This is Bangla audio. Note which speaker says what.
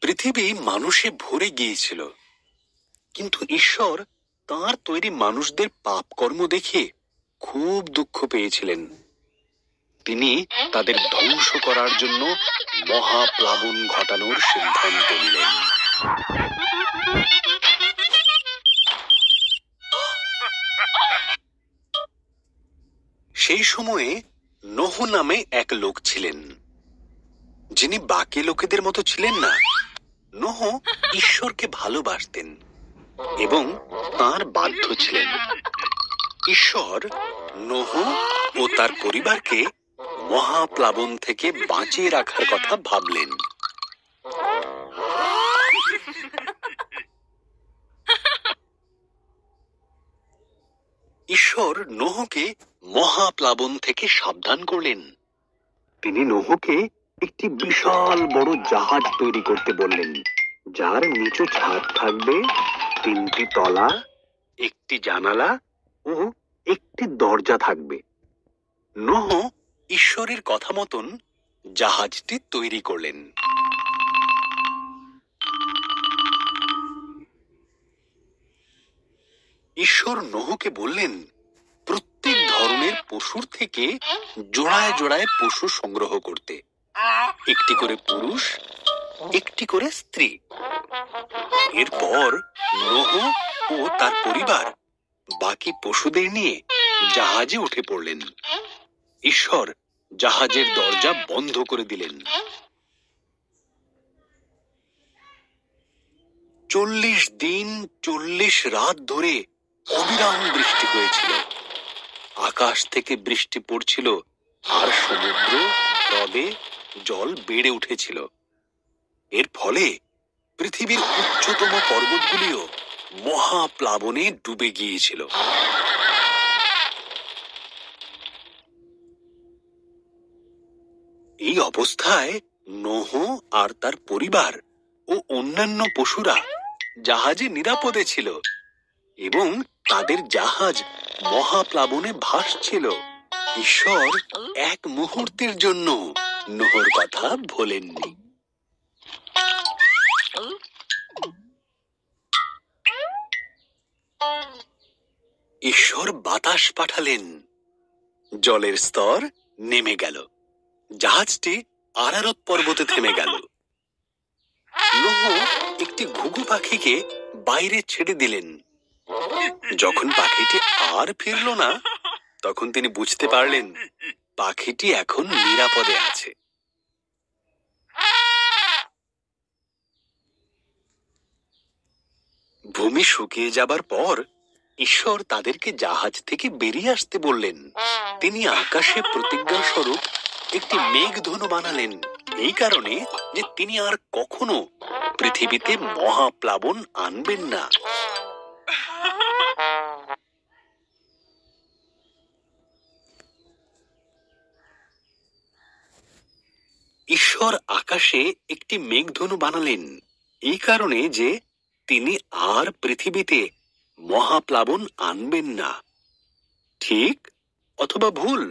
Speaker 1: পৃথিবী মানুষে ভরে গিয়েছিল, কিন্তু ঈশ্বর তাঁর তৈরি মানুষদের পাপকর্ম দেখে খুব দুঃখ পেয়েছিলেন। তিনি তাদের ধ্বংস করার জন্য মহাপ্লাবন ঘটানোর সিদ্ধান্ত নিলেন। সেই সময়ে নোহ নামে এক লোক ছিলেন, যিনি বাকি লোকেদের মতো ছিলেন না। নোহ ঈশ্বরকে ভালোবাসতেন এবং তাঁর বাধ্য ছিলেন। ঈশ্বর নোহ ও তার পরিবারকে মহাপ্লাবন থেকে বাঁচিয়ে রাখার কথা ভাবলেন। ঈশ্বর নোহকে মহাপ্লাবন থেকে সাবধান করলেন। তিনি নোহকে একটি বিশাল বড় জাহাজ তৈরি করতে বললেন, যার নিচু ছাদ থাকবে, 3টি তলা, একটি জানালা ও একটি দরজা থাকবে। নোহ ঈশ্বরের কথা মতন জাহাজটি তৈরি করলেন। ঈশ্বর নোহকে বললেন, প্রত্যেক ধরনের পশুর থেকে জোড়ায় জোড়ায় পশু সংগ্রহ করতে, একটি করে পুরুষ, একটি করে স্ত্রী। এরপর নোহ ও তার পরিবার বাকি পশুদের নিয়ে জাহাজে উঠে পড়লেন। ঈশ্বর জাহাজের দরজা বন্ধ করে দিলেন। 40 দিন 40 রাত ধরে অবিরাম বৃষ্টি হয়েছিল। আকাশ থেকে বৃষ্টি পড়ছিল আর সমুদ্র হ্রদে জল বেড়ে উঠেছিল। এর ফলে পৃথিবীর উচ্চতম পর্বতগুলিও মহাপ্লাবনে ডুবে গিয়েছিল। এই অবস্থায় নোহ আর তার পরিবার ও অন্যান্য পশুরা জাহাজে নিরাপদে ছিল এবং তাদের জাহাজ মহাপ্লাবনে ভাসছিল। ঈশ্বর এক মুহূর্তের জন্য নোহর কথা ভোলেননি। ঈশ্বর বাতাস পাঠালেন, জলের স্তর নেমে গেল, জাহাজটি আরারত পর্বতে থেমে গেল। নোহ একটি ঘুঘু পাখিকে বাইরে ছেড়ে দিলেন। যখন পাখিটি আর ফিরল না, তখন তিনি বুঝতে পারলেন পাখিটি এখন নিরাপদে আছে। ভূমি শুকিয়ে যাবার পর ঈশ্বর তাদেরকে জাহাজ থেকে বেরিয়ে আসতে বললেন। তিনি আকাশে প্রতিজ্ঞা স্বরূপ একটি মেঘধনু বানালেন, এই কারণে যে তিনি আর কখনো পৃথিবীতে মহাপ্লাবন আনবেন না। ঈশ্বর আকাশে একটি মেঘধনু বানালেন, এই কারণে যে তিনি আর পৃথিবীতে মহাপ্লাবন আনবেন না। ঠিক অথবা ভুল?